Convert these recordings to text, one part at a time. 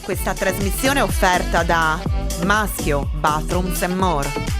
Questa trasmissione è offerta da Maschio Bathrooms and More.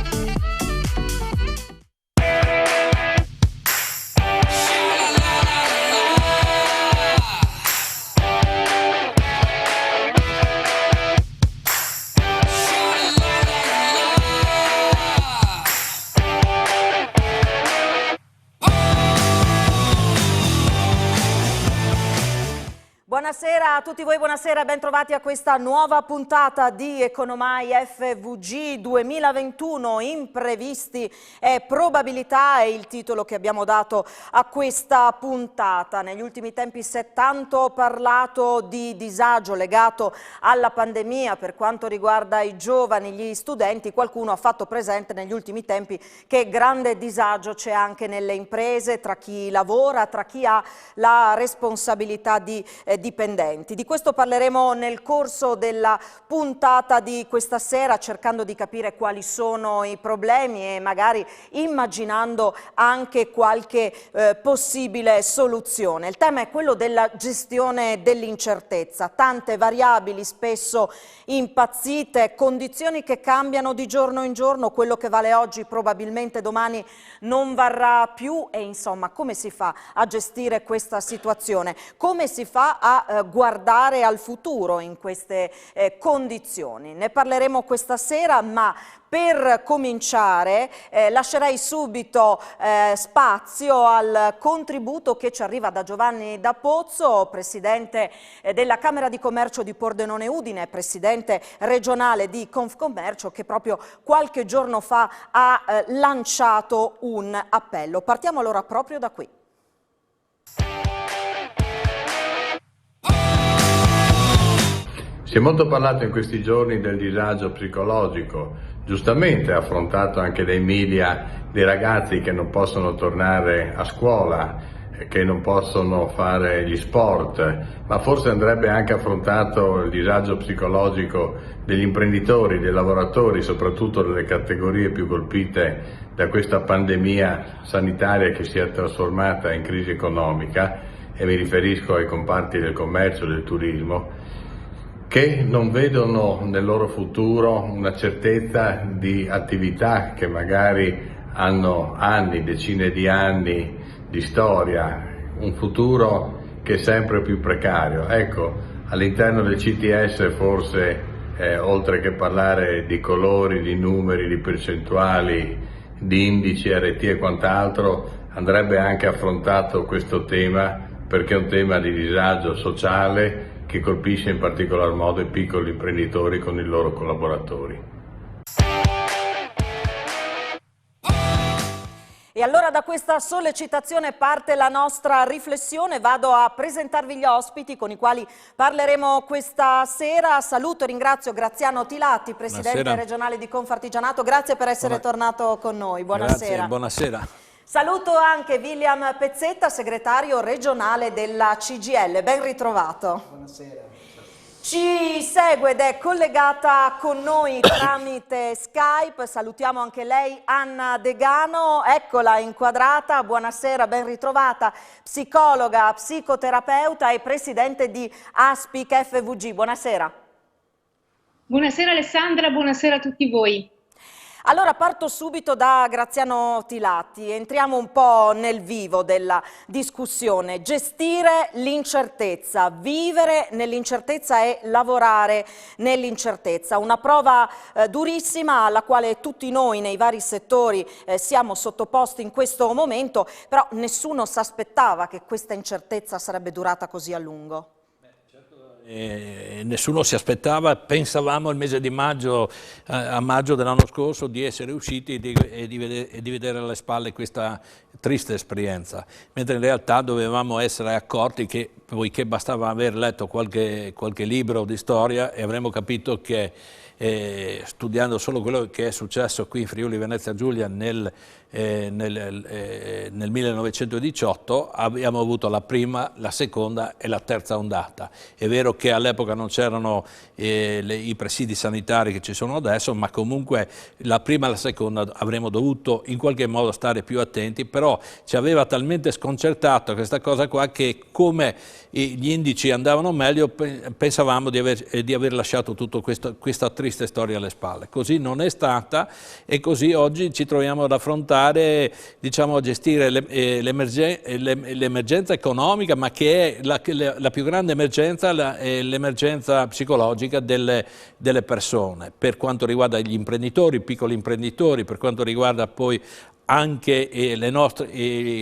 Buonasera a tutti voi, buonasera e ben trovati a questa nuova puntata di Economai FVG 2021, imprevisti e probabilità è il titolo che abbiamo dato a questa puntata. Negli ultimi tempi si è tanto parlato di disagio legato alla pandemia per quanto riguarda i giovani, gli studenti. Qualcuno ha fatto presente negli ultimi tempi che grande disagio c'è anche nelle imprese, tra chi lavora, tra chi ha la responsabilità di dipendenti. Di questo parleremo nel corso della puntata di questa sera, cercando di capire quali sono i problemi e magari immaginando anche qualche possibile soluzione. Il tema è quello della gestione dell'incertezza, tante variabili spesso impazzite, condizioni che cambiano di giorno in giorno, quello che vale oggi probabilmente domani non varrà più e insomma come si fa a gestire questa situazione? Come si fa a guardare al futuro in queste condizioni? Ne parleremo questa sera, ma per cominciare lascerei subito spazio al contributo che ci arriva da Giovanni D'Apozzo, presidente della Camera di Commercio di Pordenone Udine, presidente regionale di Confcommercio, che proprio qualche giorno fa ha lanciato un appello. Partiamo allora proprio da qui. Si è molto parlato in questi giorni del disagio psicologico, giustamente affrontato anche dai media, dei ragazzi che non possono tornare a scuola, che non possono fare gli sport, ma forse andrebbe anche affrontato il disagio psicologico degli imprenditori, dei lavoratori, soprattutto delle categorie più colpite da questa pandemia sanitaria che si è trasformata in crisi economica, e mi riferisco ai comparti del commercio e del turismo, che non vedono nel loro futuro una certezza di attività che magari hanno anni, decine di anni di storia, un futuro che è sempre più precario. Ecco, all'interno del CTS forse, oltre che parlare di colori, di numeri, di percentuali, di indici, RT e quant'altro, andrebbe anche affrontato questo tema, perché è un tema di disagio sociale che colpisce in particolar modo i piccoli imprenditori con i loro collaboratori. E allora da questa sollecitazione parte la nostra riflessione. Vado a presentarvi gli ospiti con i quali parleremo questa sera. Saluto e ringrazio Graziano Tilatti, presidente regionale di Confartigianato. Grazie per essere tornato con noi. Buonasera. Grazie, buonasera. Saluto anche William Pezzetta, segretario regionale della CGIL. Ben ritrovato. Buonasera. Ci segue ed è collegata con noi tramite Skype. Salutiamo anche lei, Anna Degano. Eccola inquadrata. Buonasera, ben ritrovata. Psicologa, psicoterapeuta e presidente di Aspic FVG. Buonasera. Buonasera Alessandra, buonasera a tutti voi. Allora parto subito da Graziano Tilatti, entriamo un po' nel vivo della discussione. Gestire l'incertezza, vivere nell'incertezza e lavorare nell'incertezza, una prova durissima alla quale tutti noi nei vari settori siamo sottoposti in questo momento, però nessuno si aspettava che questa incertezza sarebbe durata così a lungo. Nessuno si aspettava, pensavamo il mese di maggio, a maggio dell'anno scorso, di essere usciti e di vedere alle spalle questa triste esperienza, mentre in realtà dovevamo essere accorti che, poiché bastava aver letto qualche libro di storia e avremmo capito che studiando solo quello che è successo qui in Friuli Venezia Giulia nel 1918 abbiamo avuto la prima, la seconda e la terza ondata. È vero che all'epoca non c'erano i presidi sanitari che ci sono adesso, ma comunque la prima e la seconda avremmo dovuto in qualche modo stare più attenti, però però ci aveva talmente sconcertato questa cosa qua che come gli indici andavano meglio pensavamo di aver lasciato tutta questa triste storia alle spalle. Così non è stata e così oggi ci troviamo ad affrontare, diciamo, a gestire l'emergenza economica, ma che è la più grande emergenza, è l'emergenza psicologica delle persone, per quanto riguarda gli imprenditori, i piccoli imprenditori, per quanto riguarda poi anche i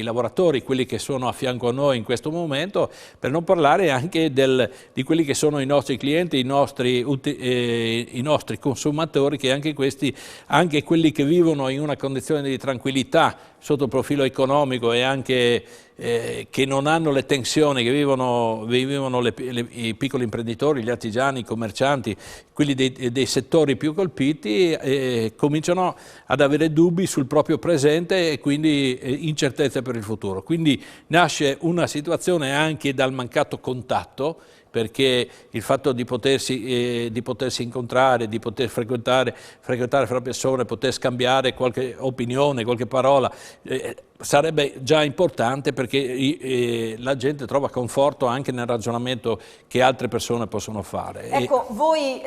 lavoratori, quelli che sono a fianco a noi in questo momento, per non parlare anche di quelli che sono i nostri clienti, i nostri consumatori, che anche quelli che vivono in una condizione di tranquillità sotto il profilo economico e anche che non hanno le tensioni che vivono i piccoli imprenditori, gli artigiani, i commercianti, quelli dei settori più colpiti, cominciano ad avere dubbi sul proprio presente e quindi incertezze per il futuro. Quindi nasce una situazione anche dal mancato contatto, perché il fatto di potersi incontrare, di poter frequentare fra persone, poter scambiare qualche opinione, qualche parola, sarebbe già importante, perché la gente trova conforto anche nel ragionamento che altre persone possono fare. Ecco, voi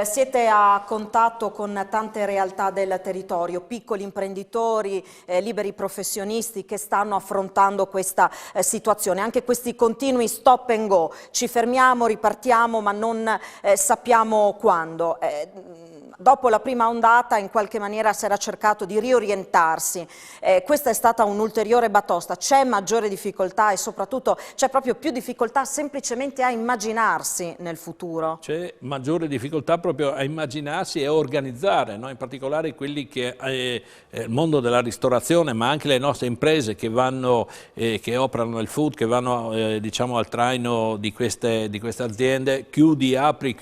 siete a contatto con tante realtà del territorio, piccoli imprenditori, liberi professionisti che stanno affrontando questa situazione, anche questi continui stop and go, ci fermiamo, ripartiamo, ma non sappiamo quando. Dopo la prima ondata in qualche maniera si era cercato di riorientarsi, questa è stata un'ulteriore batosta, c'è maggiore difficoltà e soprattutto c'è proprio più difficoltà semplicemente a immaginarsi nel futuro? C'è maggiore difficoltà proprio a immaginarsi e a organizzare, no? In particolare quelli che il mondo della ristorazione, ma anche le nostre imprese che operano nel food, che vanno diciamo al traino di queste aziende, chiudi, apri,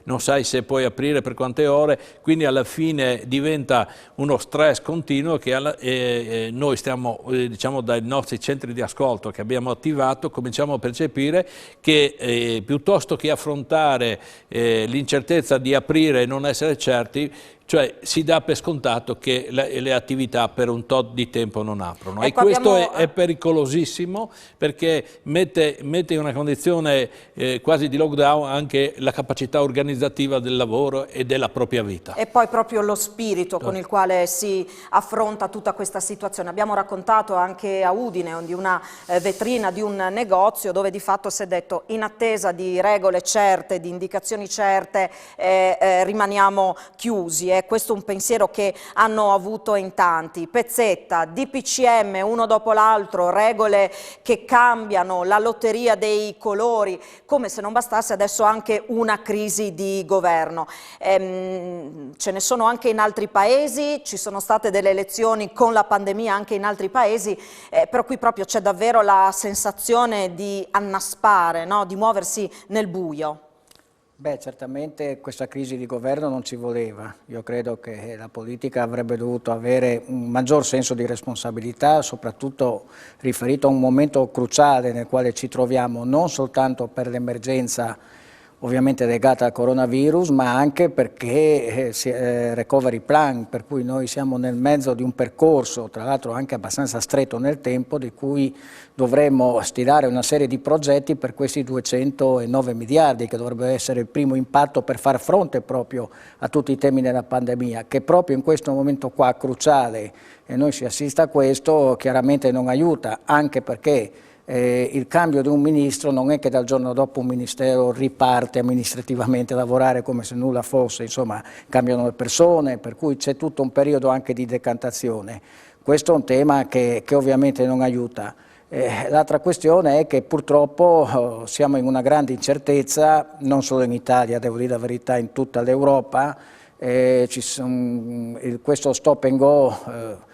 non sai se puoi aprire per quanto ore, quindi alla fine diventa uno stress continuo che noi stiamo, diciamo, dai nostri centri di ascolto che abbiamo attivato, cominciamo a percepire che piuttosto che affrontare l'incertezza di aprire e non essere certi, cioè si dà per scontato che le attività per un tot di tempo non aprono. Ecco, e questo è pericolosissimo, perché mette in una condizione quasi di lockdown anche la capacità organizzativa del lavoro e della propria vita. E poi proprio lo spirito con il quale si affronta tutta questa situazione. Abbiamo raccontato anche a Udine di una vetrina di un negozio dove di fatto si è detto: in attesa di regole certe, di indicazioni certe, rimaniamo chiusi. Questo è un pensiero che hanno avuto in tanti. Pezzetta, DPCM uno dopo l'altro, regole che cambiano, la lotteria dei colori, come se non bastasse adesso anche una crisi di governo. Ce ne sono anche in altri paesi, ci sono state delle elezioni con la pandemia anche in altri paesi, però qui proprio c'è davvero la sensazione di annaspare, no? Di muoversi nel buio. Beh, certamente questa crisi di governo non ci voleva. Io credo che la politica avrebbe dovuto avere un maggior senso di responsabilità, soprattutto riferito a un momento cruciale nel quale ci troviamo, non soltanto per l'emergenza ovviamente legata al coronavirus, ma anche perché recovery plan, per cui noi siamo nel mezzo di un percorso, tra l'altro anche abbastanza stretto nel tempo, di cui dovremmo stilare una serie di progetti per questi 209 miliardi, che dovrebbe essere il primo impatto per far fronte proprio a tutti i temi della pandemia, che proprio in questo momento qua cruciale, e noi si assiste a questo, chiaramente non aiuta, anche perché il cambio di un ministro non è che dal giorno dopo un ministero riparte amministrativamente a lavorare come se nulla fosse, insomma cambiano le persone, per cui c'è tutto un periodo anche di decantazione. Questo è un tema che ovviamente non aiuta. L'altra questione è che purtroppo siamo in una grande incertezza, non solo in Italia, devo dire la verità, in tutta l'Europa. Questo stop and go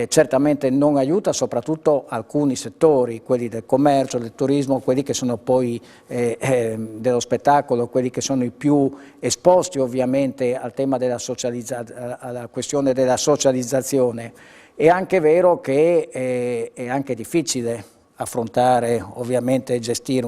certamente non aiuta, soprattutto alcuni settori, quelli del commercio, del turismo, quelli che sono poi dello spettacolo, quelli che sono i più esposti ovviamente al tema della alla questione della socializzazione. È anche vero che è anche difficile affrontare ovviamente e gestire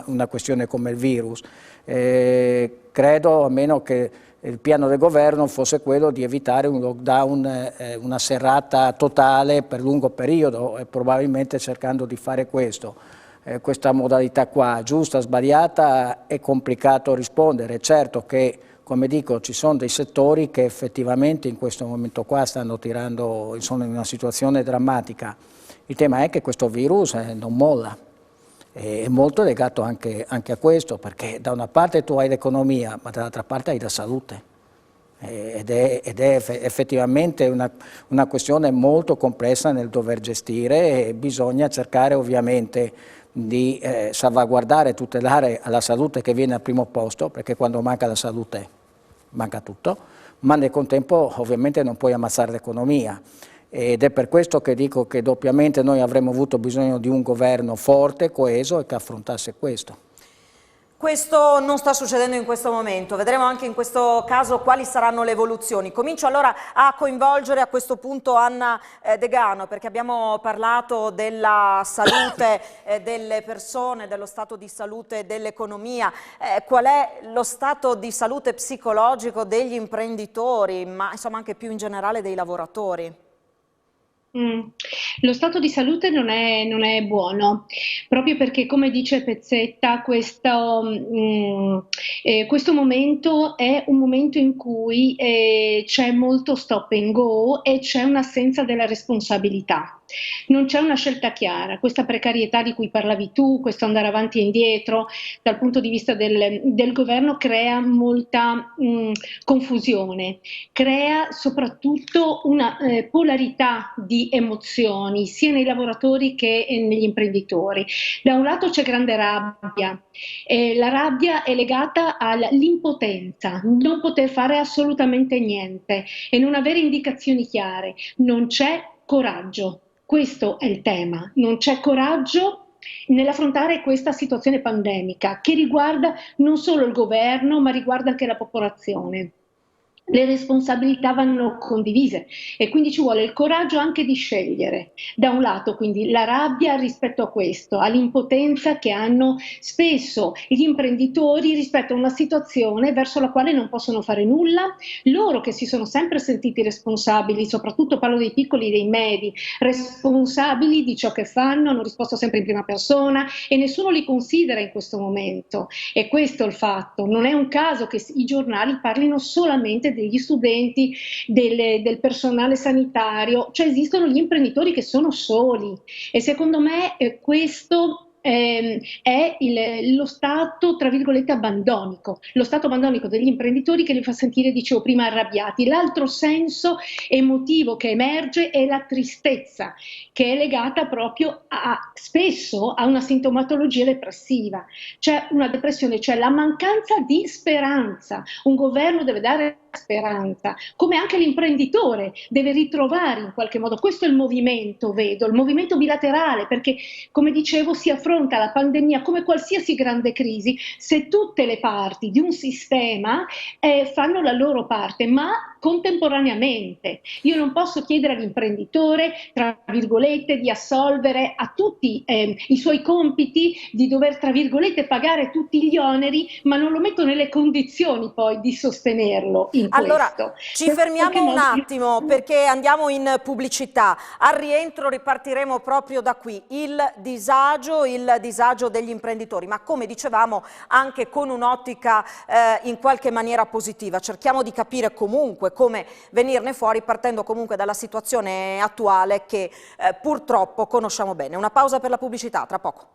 una questione come il virus. Credo almeno che il piano del governo fosse quello di evitare un lockdown, una serrata totale per lungo periodo, e probabilmente cercando di fare questo. Questa modalità qua, giusta, sbagliata, è complicato rispondere. Certo che, come dico, ci sono dei settori che effettivamente in questo momento qua sono in una situazione drammatica. Il tema è che questo virus non molla, è molto legato anche a questo, perché da una parte tu hai l'economia, ma dall'altra parte hai la salute. Ed è effettivamente una questione molto complessa nel dover gestire, e bisogna cercare ovviamente di salvaguardare e tutelare la salute, che viene al primo posto, perché quando manca la salute manca tutto, ma nel contempo ovviamente non puoi ammazzare l'economia. Ed è per questo che dico che doppiamente noi avremmo avuto bisogno di un governo forte, coeso e che affrontasse questo. Questo non sta succedendo in questo momento, vedremo anche in questo caso quali saranno le evoluzioni. Comincio allora a coinvolgere a questo punto Anna Degano, perché abbiamo parlato della salute delle persone, dello stato di salute dell'economia. Qual è lo stato di salute psicologico degli imprenditori, ma insomma anche più in generale dei lavoratori? Lo stato di salute non è buono, proprio perché, come dice Pezzetta, questo momento è un momento in cui c'è molto stop and go e c'è un'assenza della responsabilità. Non c'è una scelta chiara, questa precarietà di cui parlavi tu, questo andare avanti e indietro dal punto di vista del governo crea molta confusione, crea soprattutto una polarità di emozioni sia nei lavoratori che negli imprenditori. Da un lato c'è grande rabbia, la rabbia è legata all'impotenza, non poter fare assolutamente niente e non avere indicazioni chiare, non c'è coraggio. Questo è il tema, non c'è coraggio nell'affrontare questa situazione pandemica che riguarda non solo il governo ma riguarda anche la popolazione. Le responsabilità vanno condivise e quindi ci vuole il coraggio anche di scegliere. Da un lato quindi la rabbia rispetto a questo, all'impotenza che hanno spesso gli imprenditori rispetto a una situazione verso la quale non possono fare nulla, loro che si sono sempre sentiti responsabili, soprattutto parlo dei piccoli e dei medi, responsabili di ciò che fanno, hanno risposto sempre in prima persona e nessuno li considera in questo momento. E questo è il fatto, non è un caso che i giornali parlino solamente degli studenti, del personale sanitario, cioè esistono gli imprenditori che sono soli e secondo me questo è lo stato, tra virgolette, abbandonico, lo stato abbandonico degli imprenditori che li fa sentire, dicevo prima, arrabbiati. L'altro senso emotivo che emerge è la tristezza, che è legata proprio spesso a una sintomatologia depressiva. C'è una depressione, cioè la mancanza di speranza. Un governo deve dare speranza, come anche l'imprenditore deve ritrovare in qualche modo, questo è il movimento, vedo, il movimento bilaterale, perché come dicevo si affronta la pandemia come qualsiasi grande crisi se tutte le parti di un sistema fanno la loro parte, ma contemporaneamente. Io non posso chiedere all'imprenditore, tra virgolette, di assolvere a tutti i suoi compiti, di dover, tra virgolette, pagare tutti gli oneri, ma non lo metto nelle condizioni poi di sostenerlo in allora, questo. ci fermiamo un attimo perché andiamo in pubblicità. Al rientro ripartiremo proprio da qui, il disagio degli imprenditori, ma come dicevamo anche con un'ottica in qualche maniera positiva. Cerchiamo di capire comunque come venirne fuori partendo comunque dalla situazione attuale che purtroppo conosciamo bene. Una pausa per la pubblicità, tra poco.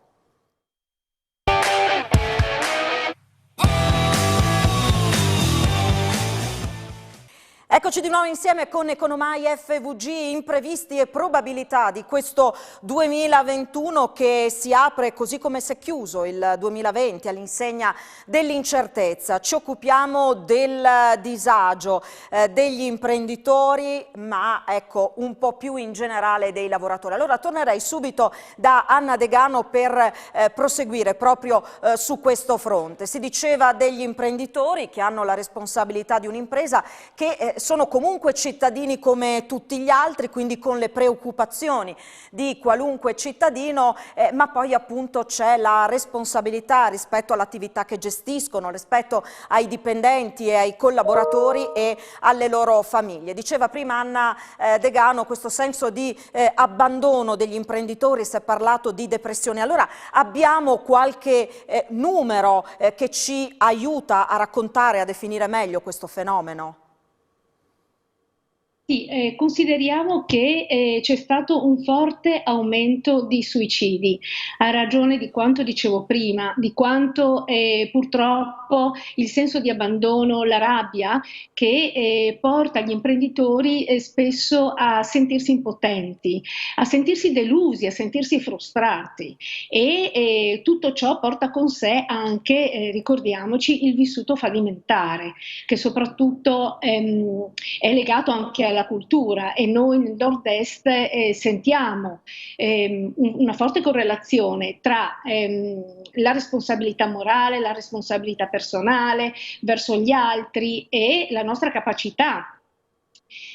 Eccoci di nuovo insieme con Economai FVG, imprevisti e probabilità di questo 2021 che si apre così come si è chiuso il 2020 all'insegna dell'incertezza. Ci occupiamo del disagio degli imprenditori, ma ecco un po' più in generale dei lavoratori. Allora tornerei subito da Anna Degano per proseguire proprio su questo fronte. Si diceva degli imprenditori che hanno la responsabilità di un'impresa che sono sono comunque cittadini come tutti gli altri, quindi con le preoccupazioni di qualunque cittadino, ma poi appunto c'è la responsabilità rispetto all'attività che gestiscono, rispetto ai dipendenti e ai collaboratori e alle loro famiglie. Diceva prima Anna Degano questo senso di abbandono degli imprenditori, si è parlato di depressione. Allora abbiamo qualche numero che ci aiuta a raccontare, a definire meglio questo fenomeno? Sì, consideriamo che c'è stato un forte aumento di suicidi, a ragione di quanto dicevo prima, di quanto purtroppo il senso di abbandono, la rabbia che porta gli imprenditori spesso a sentirsi impotenti, a sentirsi delusi, a sentirsi frustrati, e tutto ciò porta con sé anche, ricordiamoci, il vissuto fallimentare, che soprattutto è legato anche alla cultura, e noi nel nord-est sentiamo una forte correlazione tra la responsabilità morale, la responsabilità personale verso gli altri e la nostra capacità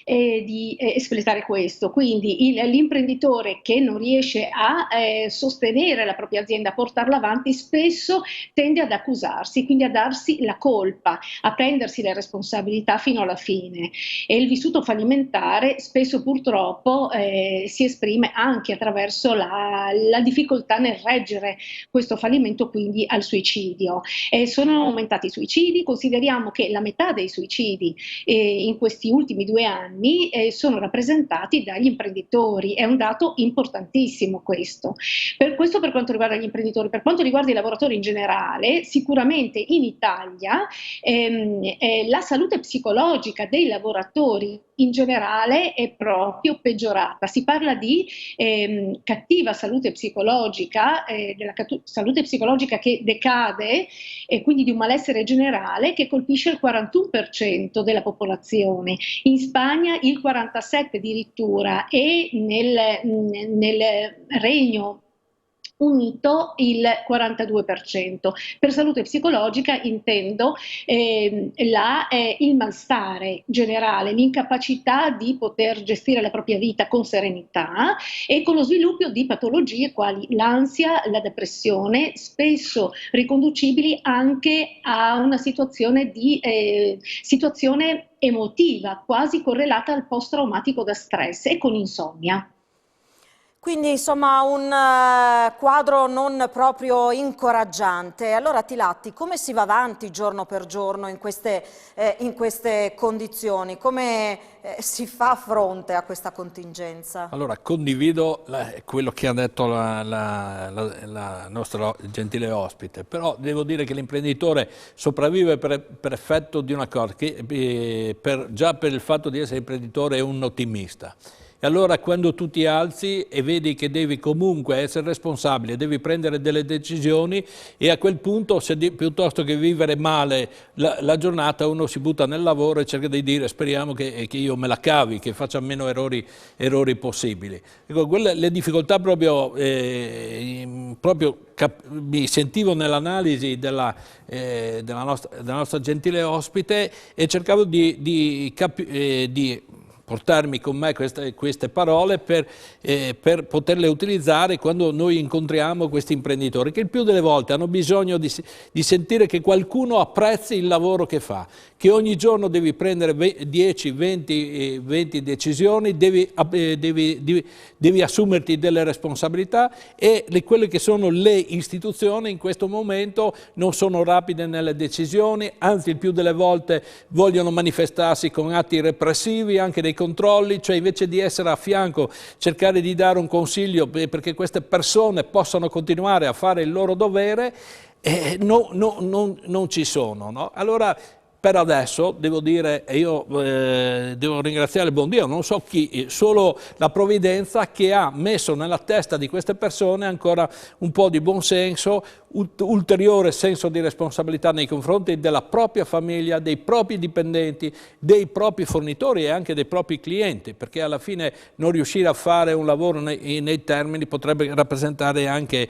di espletare questo. Quindi l'imprenditore che non riesce a sostenere la propria azienda, a portarla avanti, spesso tende ad accusarsi, quindi a darsi la colpa, a prendersi le responsabilità fino alla fine, e il vissuto fallimentare spesso purtroppo si esprime anche attraverso la difficoltà nel reggere questo fallimento, quindi al suicidio. Sono aumentati i suicidi, consideriamo che la metà dei suicidi in questi ultimi 2 anni sono rappresentati dagli imprenditori. È un dato importantissimo questo. Per quanto riguarda gli imprenditori. Per quanto riguarda i lavoratori in generale, sicuramente in Italia la salute psicologica dei lavoratori in generale è proprio peggiorata. Si parla di cattiva salute psicologica, della salute psicologica che decade, e quindi di un malessere generale che colpisce il 41% della popolazione. In Spagna il 47% addirittura, e nel Regno Unito il 42%. Per salute psicologica intendo il malstare generale, l'incapacità di poter gestire la propria vita con serenità, e con lo sviluppo di patologie quali l'ansia, la depressione, spesso riconducibili anche a una situazione emotiva quasi correlata al post-traumatico da stress e con insonnia. Quindi insomma un quadro non proprio incoraggiante. Allora Tilatti, come si va avanti giorno per giorno in queste condizioni? Come si fa fronte a questa contingenza? Allora, condivido quello che ha detto la nostra gentile ospite, però devo dire che l'imprenditore sopravvive per effetto di una cosa, che già per il fatto di essere imprenditore è un ottimista. E allora quando tu ti alzi e vedi che devi comunque essere responsabile, devi prendere delle decisioni, e a quel punto piuttosto che vivere male la giornata, uno si butta nel lavoro e cerca di dire speriamo che io me la cavi, che faccia meno errori possibili. Ecco, le difficoltà proprio mi sentivo nell'analisi della nostra gentile ospite, e cercavo di portarmi con me queste parole per poterle utilizzare quando noi incontriamo questi imprenditori, che il più delle volte hanno bisogno di sentire che qualcuno apprezzi il lavoro che fa, che ogni giorno devi prendere 10, 20 decisioni, devi assumerti delle responsabilità, e quelle che sono le istituzioni in questo momento non sono rapide nelle decisioni, anzi il più delle volte vogliono manifestarsi con atti repressivi, anche dei controlli, cioè invece di essere a fianco, cercare di dare un consiglio perché queste persone possano continuare a fare il loro dovere, non ci sono, no? Allora, per adesso devo dire, e io devo ringraziare il buon Dio, non so chi, solo la provvidenza, che ha messo nella testa di queste persone ancora un po' di buon senso, ulteriore senso di responsabilità nei confronti della propria famiglia, dei propri dipendenti, dei propri fornitori e anche dei propri clienti, perché alla fine non riuscire a fare un lavoro nei termini potrebbe rappresentare anche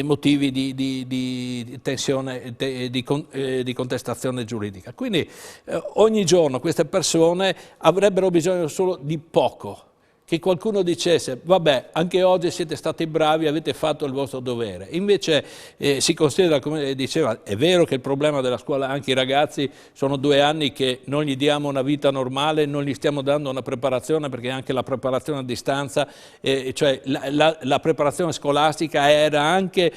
motivi di tensione, di contestazione giuridica. Quindi ogni giorno queste persone avrebbero bisogno solo di poco. Che qualcuno dicesse, vabbè, anche oggi siete stati bravi, avete fatto il vostro dovere. Invece si considera, come diceva, è vero che il problema della scuola, anche i ragazzi, sono 2 anni che non gli diamo una vita normale, non gli stiamo dando una preparazione, perché anche la preparazione a distanza, cioè la preparazione scolastica era anche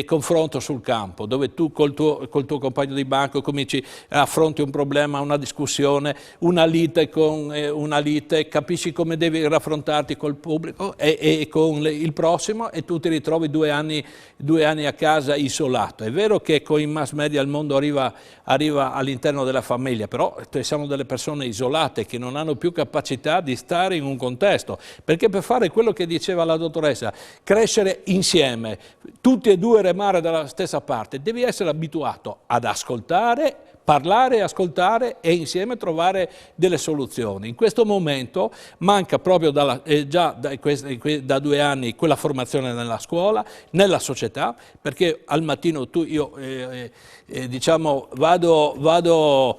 confronto sul campo, dove tu col tuo compagno di banco cominci, affronti un problema, una discussione, una lite, capisci come devi raffrontarti col pubblico e con il prossimo, e tu ti ritrovi 2 anni a casa isolato. È vero che con i mass media il mondo arriva all'interno della famiglia, però siamo delle persone isolate che non hanno più capacità di stare in un contesto, perché per fare quello che diceva la dottoressa, crescere insieme, tutti e due remare dalla stessa parte, devi essere abituato ad ascoltare, parlare e ascoltare e insieme trovare delle soluzioni. In questo momento manca proprio già da 2 anni quella formazione nella scuola, nella società, perché al mattino diciamo, vado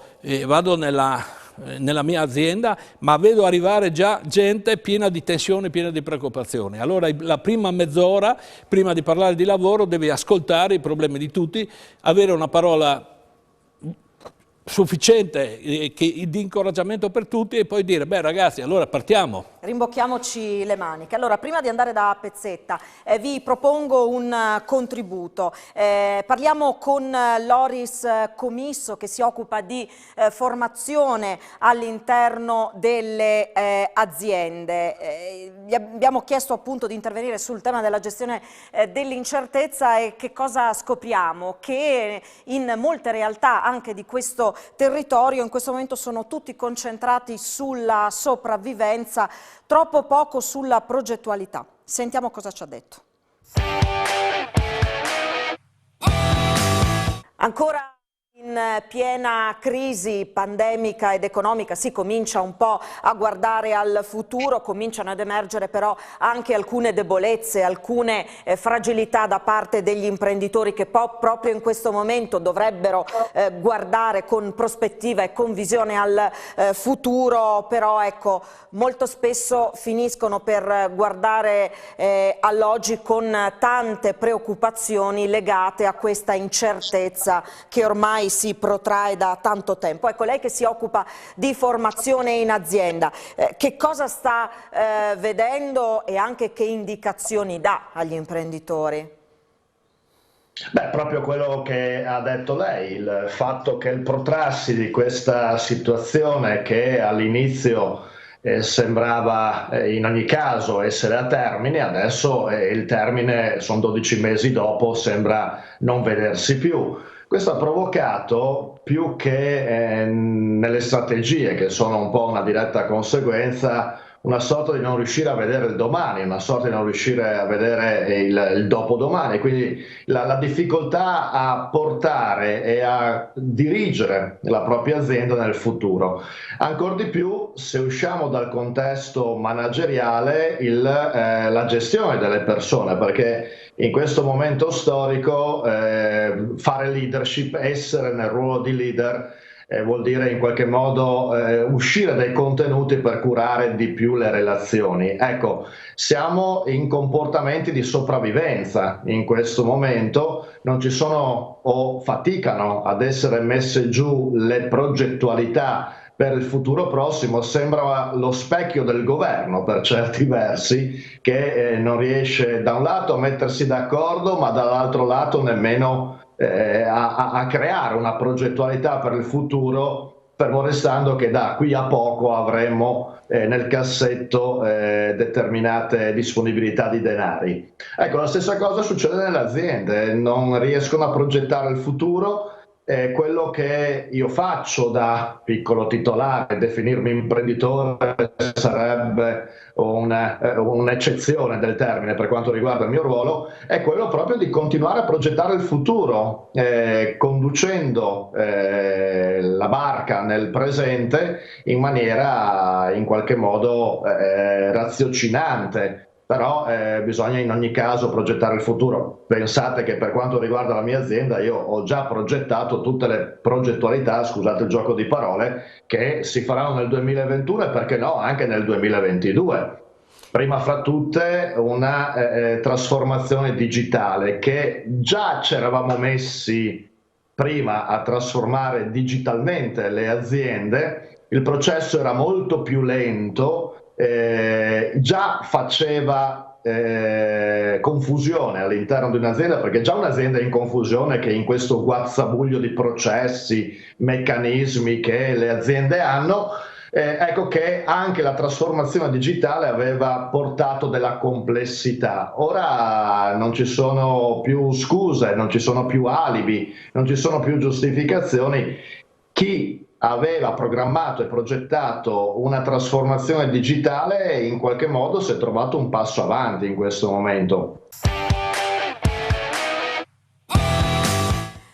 nella mia azienda, ma vedo arrivare già gente piena di tensione, piena di preoccupazioni. Allora la prima mezz'ora, prima di parlare di lavoro, devi ascoltare i problemi di tutti, avere una parola sufficiente di incoraggiamento per tutti e poi dire, beh ragazzi, allora partiamo. Rimbocchiamoci le maniche. Allora, prima di andare da Pezzetta, vi propongo un contributo. Parliamo con Loris Comisso, che si occupa di formazione all'interno delle aziende. Gli abbiamo chiesto appunto di intervenire sul tema della gestione dell'incertezza, e che cosa scopriamo? Che in molte realtà anche di questo territorio in questo momento sono tutti concentrati sulla sopravvivenza, troppo poco sulla progettualità. Sentiamo cosa ci ha detto. Ancora in piena crisi pandemica ed economica si comincia un po' a guardare al futuro, cominciano ad emergere però anche alcune debolezze, alcune fragilità da parte degli imprenditori che proprio in questo momento dovrebbero guardare con prospettiva e con visione al futuro, però ecco, molto spesso finiscono per guardare all'oggi con tante preoccupazioni legate a questa incertezza che ormai si protrae da tanto tempo. Ecco, lei che si occupa di formazione in azienda, che cosa sta vedendo e anche che indicazioni dà agli imprenditori? Beh, proprio quello che ha detto lei, il fatto che il protrarsi di questa situazione, che all'inizio sembrava in ogni caso essere a termine, adesso il termine, sono 12 mesi dopo, sembra non vedersi più. Questo ha provocato, più che nelle strategie, che sono un po' una diretta conseguenza, una sorta di non riuscire a vedere il domani, una sorta di non riuscire a vedere il dopodomani, quindi la difficoltà a portare e a dirigere la propria azienda nel futuro. Ancor di più se usciamo dal contesto manageriale, la gestione delle persone, perché in questo momento storico fare leadership, essere nel ruolo di leader, vuol dire in qualche modo uscire dai contenuti per curare di più le relazioni. Ecco, siamo in comportamenti di sopravvivenza in questo momento, non ci sono o faticano ad essere messe giù le progettualità per il futuro prossimo. Sembra lo specchio del governo per certi versi, che non riesce da un lato a mettersi d'accordo, ma dall'altro lato nemmeno a creare una progettualità per il futuro, fermo restando che da qui a poco avremo nel cassetto determinate disponibilità di denari. Ecco, la stessa cosa succede nelle aziende, non riescono a progettare il futuro. Quello che io faccio da piccolo titolare, definirmi imprenditore sarebbe un'eccezione del termine per quanto riguarda il mio ruolo, è quello proprio di continuare a progettare il futuro, conducendo la barca nel presente in maniera in qualche modo raziocinante, però bisogna in ogni caso progettare il futuro. Pensate che per quanto riguarda la mia azienda io ho già progettato tutte le progettualità, scusate il gioco di parole, che si faranno nel 2021 e perché no anche nel 2022. Prima fra tutte una trasformazione digitale che già ci eravamo messi prima a trasformare digitalmente le aziende, il processo era molto più lento, già faceva confusione all'interno di un'azienda, perché già un'azienda è in confusione che in questo guazzabuglio di processi, meccanismi che le aziende hanno, ecco che anche la trasformazione digitale aveva portato della complessità. Ora non ci sono più scuse, non ci sono più alibi, non ci sono più giustificazioni. Chi aveva programmato e progettato una trasformazione digitale in qualche modo si è trovato un passo avanti in questo momento.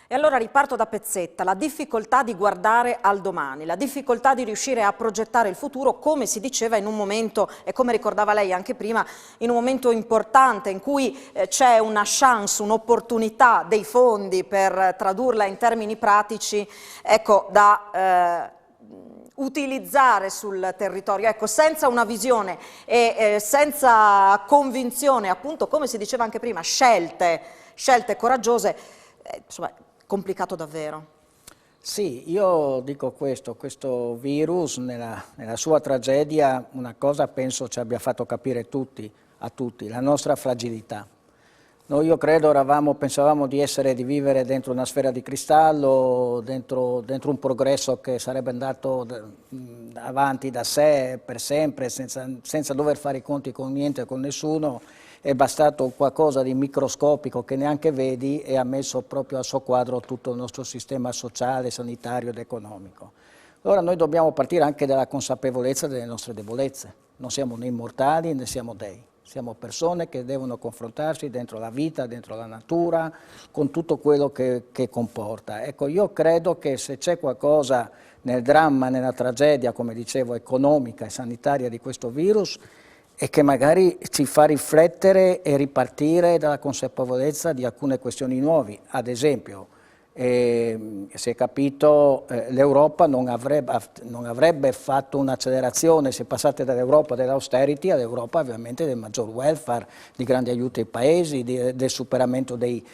E allora riparto da Pezzetta, la difficoltà di guardare al domani, la difficoltà di riuscire a progettare il futuro, come si diceva in un momento, e come ricordava lei anche prima, in un momento importante in cui c'è una chance, un'opportunità dei fondi per tradurla in termini pratici, ecco, da utilizzare sul territorio, ecco, senza una visione e senza convinzione, appunto, come si diceva anche prima, scelte coraggiose, insomma, complicato davvero. Sì, io dico questo virus nella sua tragedia una cosa penso ci abbia fatto capire a tutti, la nostra fragilità. Noi io credo pensavamo di vivere dentro una sfera di cristallo, dentro un progresso che sarebbe andato avanti da sé per sempre, senza dover fare i conti con niente e con nessuno. È bastato qualcosa di microscopico che neanche vedi e ha messo proprio a soqquadro tutto il nostro sistema sociale, sanitario ed economico. Allora noi dobbiamo partire anche dalla consapevolezza delle nostre debolezze. Non siamo né immortali né siamo dei. Siamo persone che devono confrontarsi dentro la vita, dentro la natura, con tutto quello che comporta. Ecco, io credo che se c'è qualcosa nel dramma, nella tragedia, come dicevo, economica e sanitaria di questo virus, e che magari ci fa riflettere e ripartire dalla consapevolezza di alcune questioni nuove. Ad esempio, si è capito, l'Europa non avrebbe fatto un'accelerazione se passate dall'Europa dell'austerity all'Europa ovviamente del maggior welfare, di grandi aiuti ai paesi, del superamento dei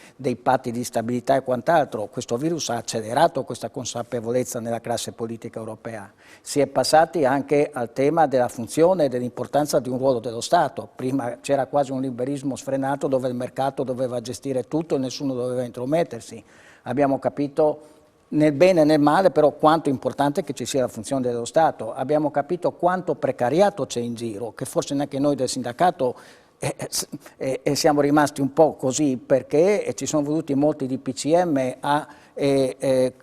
patti di stabilità e quant'altro. Questo virus ha accelerato questa consapevolezza nella classe politica europea. Si è passati anche al tema della funzione e dell'importanza di un ruolo dello Stato. Prima c'era quasi un liberismo sfrenato dove il mercato doveva gestire tutto e nessuno doveva intromettersi. Abbiamo capito nel bene e nel male però quanto è importante che ci sia la funzione dello Stato. Abbiamo capito quanto precariato c'è in giro, che forse neanche noi del sindacato siamo rimasti un po' così, perché ci sono voluti molti DPCM a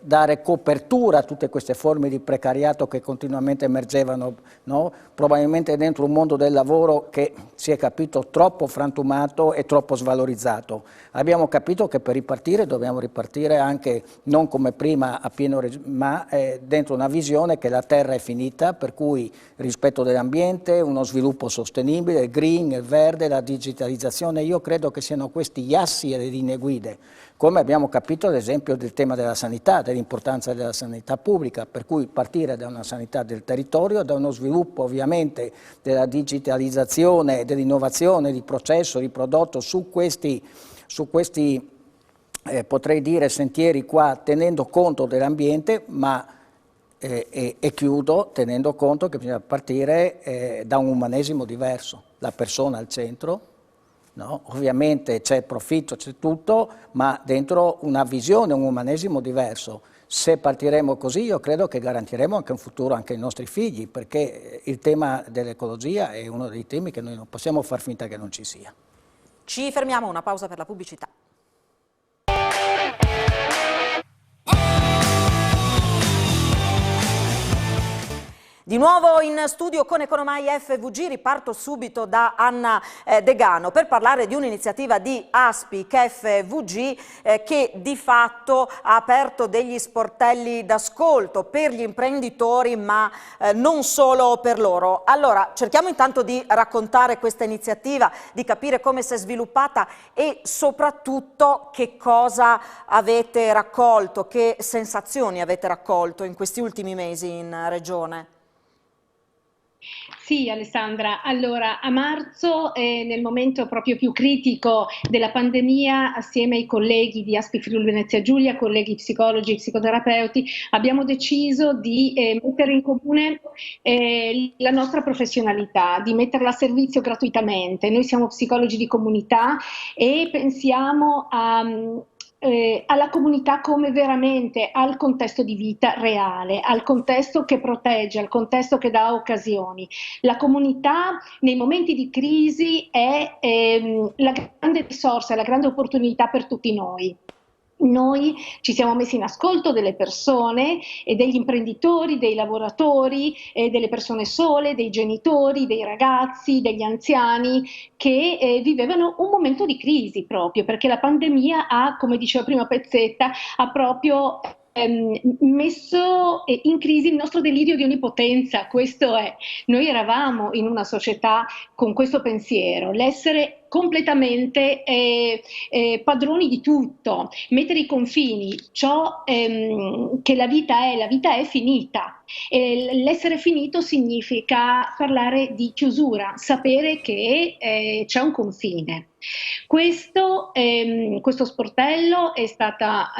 dare copertura a tutte queste forme di precariato che continuamente emergevano, no? Probabilmente dentro un mondo del lavoro che si è capito troppo frantumato e troppo svalorizzato. Abbiamo capito che per ripartire dobbiamo ripartire anche non come prima a pieno ma dentro una visione che la terra è finita, per cui rispetto dell'ambiente, uno sviluppo sostenibile, il green, il verde, la digitalizzazione. Io credo che siano questi gli assi e le linee guide, come abbiamo capito ad esempio del tema della sanità, dell'importanza della sanità pubblica, per cui partire da una sanità del territorio, da uno sviluppo ovviamente della digitalizzazione, dell'innovazione di processo, di prodotto su questi potrei dire sentieri qua, tenendo conto dell'ambiente, ma e chiudo tenendo conto che bisogna partire da un umanesimo diverso, la persona al centro. No? Ovviamente c'è il profitto, c'è tutto, ma dentro una visione, un umanesimo diverso. Se partiremo così io credo che garantiremo anche un futuro anche ai nostri figli, perché il tema dell'ecologia è uno dei temi che noi non possiamo far finta che non ci sia. Ci fermiamo, una pausa per la pubblicità. Di nuovo in studio con Economai FVG, riparto subito da Anna Degano per parlare di un'iniziativa di Aspic FVG che di fatto ha aperto degli sportelli d'ascolto per gli imprenditori, ma non solo per loro. Allora, cerchiamo intanto di raccontare questa iniziativa, di capire come si è sviluppata e soprattutto che cosa avete raccolto, che sensazioni avete raccolto in questi ultimi mesi in Regione. Sì, Alessandra, allora a marzo, nel momento proprio più critico della pandemia, assieme ai colleghi di Aspic Friuli Venezia Giulia, colleghi psicologi e psicoterapeuti, abbiamo deciso di mettere in comune la nostra professionalità, di metterla a servizio gratuitamente. Noi siamo psicologi di comunità e pensiamo alla comunità come veramente al contesto di vita reale, al contesto che protegge, al contesto che dà occasioni. La comunità nei momenti di crisi è la grande risorsa, la grande opportunità per tutti noi. Noi ci siamo messi in ascolto delle persone e degli imprenditori, dei lavoratori, delle persone sole, dei genitori, dei ragazzi, degli anziani che vivevano un momento di crisi proprio perché la pandemia ha, come diceva prima Pezzetta, ha proprio messo in crisi il nostro delirio di onnipotenza. Questo è, noi eravamo in una società con questo pensiero, l'essere completamente padroni di tutto, mettere i confini, ciò che la vita è finita. L'essere finito significa parlare di chiusura, sapere che c'è un confine. Questo sportello è stata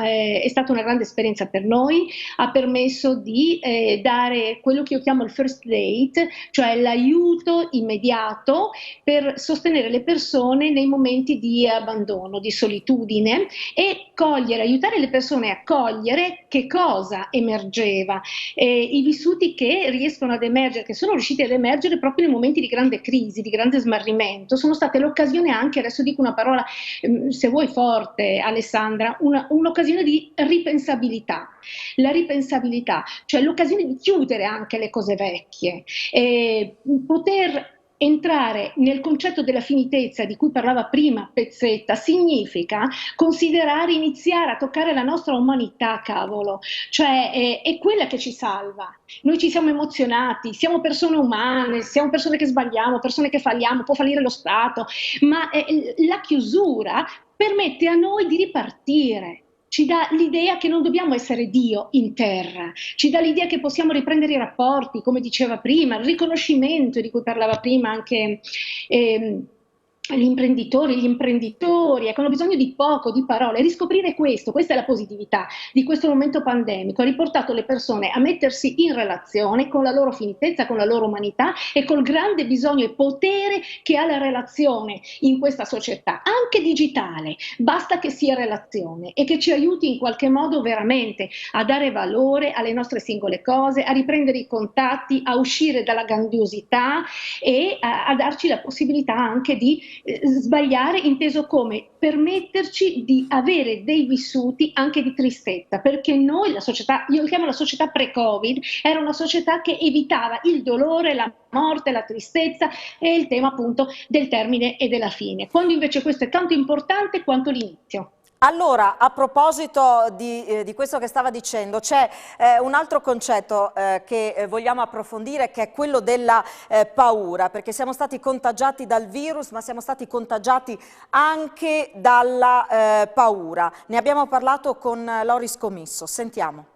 una grande esperienza per noi, ha permesso di dare quello che io chiamo il first aid, cioè l'aiuto immediato per sostenere le persone nei momenti di abbandono, di solitudine e aiutare le persone a cogliere che cosa emergeva, i vissuti che riescono ad emergere, che sono riusciti ad emergere proprio nei momenti di grande crisi, di grande smarrimento, sono state l'occasione anche, adesso dico una parola se vuoi forte Alessandra, un'occasione di ripensabilità. La ripensabilità, cioè l'occasione di chiudere anche le cose vecchie, poter entrare nel concetto della finitezza di cui parlava prima Pezzetta significa considerare, iniziare a toccare la nostra umanità, cavolo, cioè è quella che ci salva. Noi ci siamo emozionati, siamo persone umane, siamo persone che sbagliamo, persone che falliamo, può fallire lo Stato, ma la chiusura permette a noi di ripartire. Ci dà l'idea che non dobbiamo essere Dio in terra, ci dà l'idea che possiamo riprendere i rapporti, come diceva prima, il riconoscimento di cui parlava prima anche gli imprenditori hanno bisogno di poco, di parole. Riscoprire questa è la positività di questo momento pandemico, ha riportato le persone a mettersi in relazione con la loro finitezza, con la loro umanità e col grande bisogno e potere che ha la relazione in questa società, anche digitale, basta che sia relazione e che ci aiuti in qualche modo veramente a dare valore alle nostre singole cose, a riprendere i contatti, a uscire dalla grandiosità e a darci la possibilità anche di sbagliare, inteso come permetterci di avere dei vissuti anche di tristezza, perché noi, la società, io lo chiamo la società pre-Covid, era una società che evitava il dolore, la morte, la tristezza e il tema appunto del termine e della fine, quando invece questo è tanto importante quanto l'inizio. Allora, a proposito di questo che stava dicendo, c'è un altro concetto che vogliamo approfondire, che è quello della paura, perché siamo stati contagiati dal virus, ma siamo stati contagiati anche dalla paura. Ne abbiamo parlato con Loris Commisso, sentiamo.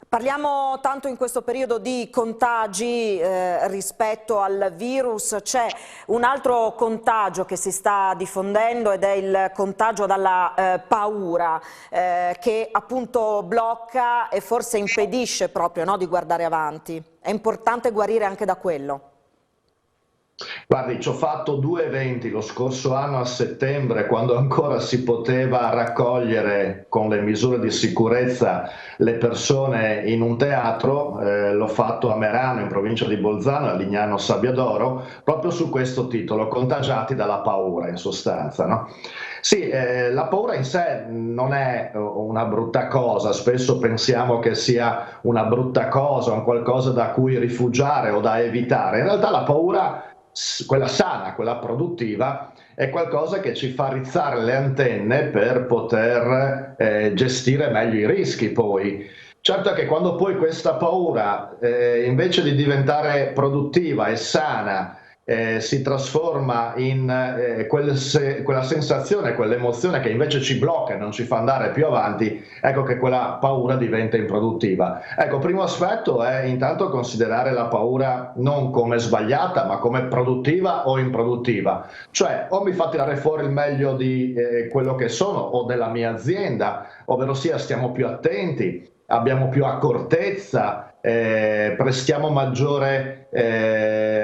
Parliamo tanto in questo periodo di contagi rispetto al virus, c'è un altro contagio che si sta diffondendo ed è il contagio dalla paura che appunto blocca e forse impedisce proprio, no, di guardare avanti. È importante guarire anche da quello. Guardi, ci ho fatto 2 eventi lo scorso anno a settembre, quando ancora si poteva raccogliere con le misure di sicurezza le persone in un teatro. L'ho fatto a Merano, in provincia di Bolzano, a Lignano Sabbiadoro, proprio su questo titolo, contagiati dalla paura in sostanza, no? Sì, la paura in sé non è una brutta cosa, spesso pensiamo che sia una brutta cosa, un qualcosa da cui rifugiare o da evitare. In realtà la paura, quella sana, quella produttiva, è qualcosa che ci fa rizzare le antenne per poter gestire meglio i rischi poi. Certo è che quando poi questa paura, invece di diventare produttiva e sana, si trasforma in quella sensazione, quell'emozione che invece ci blocca e non ci fa andare più avanti, ecco che quella paura diventa improduttiva. Ecco, primo aspetto è intanto considerare la paura non come sbagliata, ma come produttiva o improduttiva. Cioè, o mi fa tirare fuori il meglio di quello che sono o della mia azienda, ovvero sia stiamo più attenti, abbiamo più accortezza, prestiamo maggiore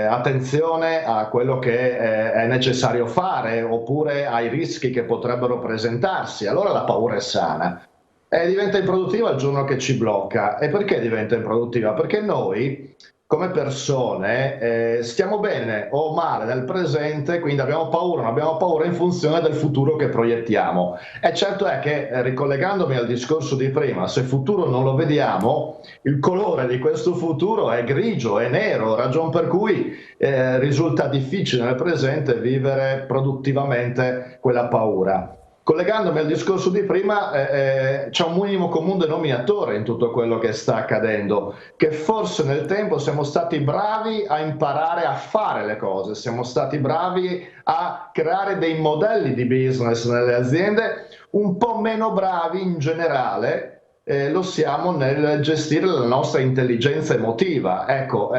attenzione a quello che è necessario fare, oppure ai rischi che potrebbero presentarsi. Allora la paura è sana. E diventa improduttiva il giorno che ci blocca. E perché diventa improduttiva? Perché noi, come persone, stiamo bene o male nel presente, quindi abbiamo paura o non abbiamo paura in funzione del futuro che proiettiamo. E certo è che, ricollegandomi al discorso di prima, se futuro non lo vediamo, il colore di questo futuro è grigio, è nero, ragion per cui risulta difficile nel presente vivere produttivamente quella paura. Collegandomi al discorso di prima, c'è un minimo comune denominatore in tutto quello che sta accadendo, che forse nel tempo siamo stati bravi a imparare a fare le cose, siamo stati bravi a creare dei modelli di business nelle aziende, un po' meno bravi in generale lo siamo nel gestire la nostra intelligenza emotiva. Ecco,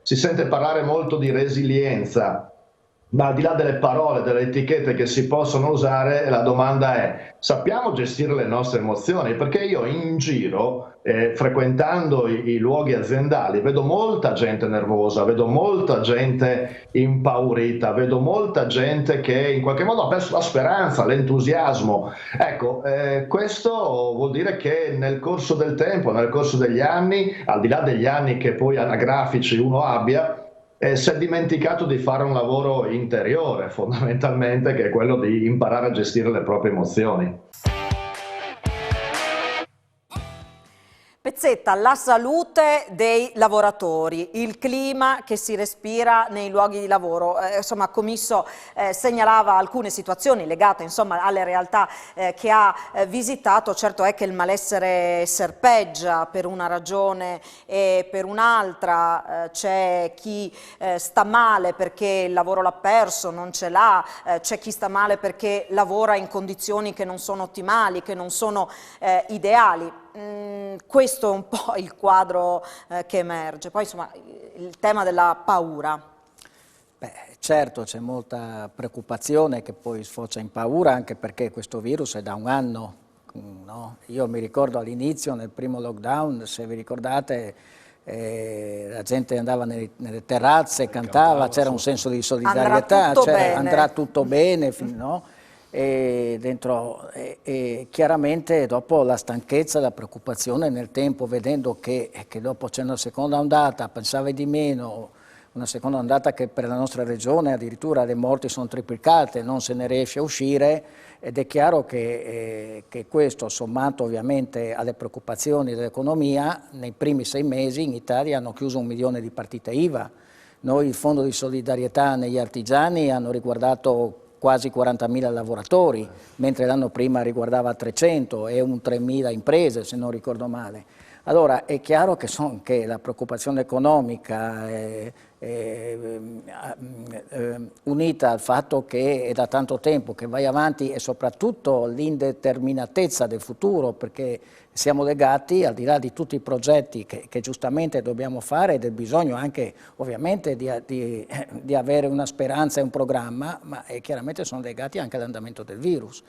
si sente parlare molto di resilienza, ma al di là delle parole, delle etichette che si possono usare, la domanda è: sappiamo gestire le nostre emozioni? Perché io in giro, frequentando i luoghi aziendali, vedo molta gente nervosa, vedo molta gente impaurita, vedo molta gente che in qualche modo ha perso la speranza, l'entusiasmo. Ecco, questo vuol dire che nel corso del tempo, nel corso degli anni, al di là degli anni che poi anagrafici uno abbia, si è dimenticato di fare un lavoro interiore, fondamentalmente, che è quello di imparare a gestire le proprie emozioni. Pezzetta, la salute dei lavoratori, il clima che si respira nei luoghi di lavoro. Insomma, Commisso segnalava alcune situazioni legate, insomma, alle realtà che ha visitato. Certo è che il malessere serpeggia per una ragione e per un'altra. C'è chi sta male perché il lavoro l'ha perso, non ce l'ha, c'è chi sta male perché lavora in condizioni che non sono ottimali, che non sono ideali. Questo è un po' il quadro che emerge. Poi insomma il tema della paura. Beh, certo, c'è molta preoccupazione che poi sfocia in paura, anche perché questo virus è da un anno, no? Io mi ricordo all'inizio, nel primo lockdown, se vi ricordate, la gente andava nelle terrazze, cantava, c'era un senso di solidarietà, andrà tutto bene, no? E chiaramente dopo la stanchezza, la preoccupazione nel tempo, vedendo che dopo c'è una seconda ondata, pensavi di meno, una seconda ondata che per la nostra regione addirittura le morti sono triplicate, non se ne riesce a uscire, ed è chiaro che questo, sommato ovviamente alle preoccupazioni dell'economia, nei primi 6 mesi in Italia hanno chiuso 1 milione di partite IVA. Noi il fondo di solidarietà negli artigiani hanno riguardato quasi 40.000 lavoratori, mentre l'anno prima riguardava 300 e un 3.000 imprese, se non ricordo male. Allora è chiaro che la preoccupazione economica unita al fatto che è da tanto tempo che vai avanti, e soprattutto l'indeterminatezza del futuro, perché siamo legati, al di là di tutti i progetti che giustamente dobbiamo fare, del bisogno anche ovviamente di avere una speranza e un programma, ma chiaramente sono legati anche all'andamento del virus.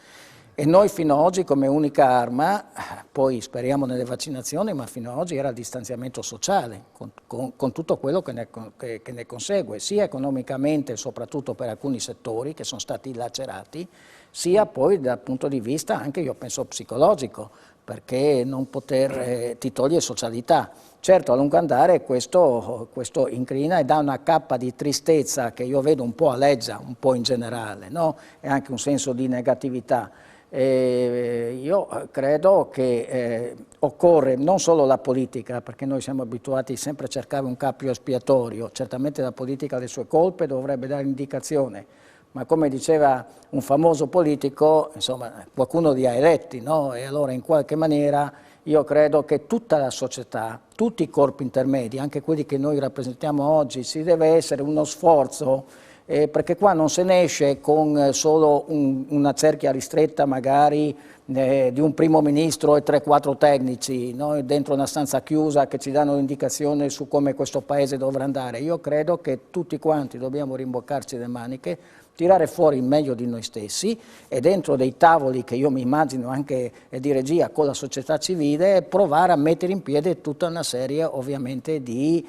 E noi fino ad oggi come unica arma, poi speriamo nelle vaccinazioni, ma fino ad oggi era il distanziamento sociale, con tutto quello che ne consegue, sia economicamente, soprattutto per alcuni settori che sono stati lacerati, sia poi dal punto di vista anche, io penso, psicologico, perché non poter ti toglie socialità. Certo, a lungo andare questo incrina e dà una cappa di tristezza che io vedo un po' aleggia, un po' in generale, no? E anche un senso di negatività. Io credo che occorre non solo la politica, perché noi siamo abituati sempre a cercare un capro espiatorio, certamente la politica ha le sue colpe, dovrebbe dare indicazione, ma come diceva un famoso politico, insomma, qualcuno li ha eletti, no? E allora in qualche maniera io credo che tutta la società, tutti i corpi intermedi, anche quelli che noi rappresentiamo oggi, ci deve essere uno sforzo, perché qua non se ne esce con solo una cerchia ristretta magari di un primo ministro e 3-4 tecnici, no? Dentro una stanza chiusa che ci danno l'indicazione su come questo paese dovrà andare. Io credo che tutti quanti dobbiamo rimboccarci le maniche, tirare fuori il meglio di noi stessi e dentro dei tavoli che io mi immagino anche di regia con la società civile provare a mettere in piedi tutta una serie ovviamente di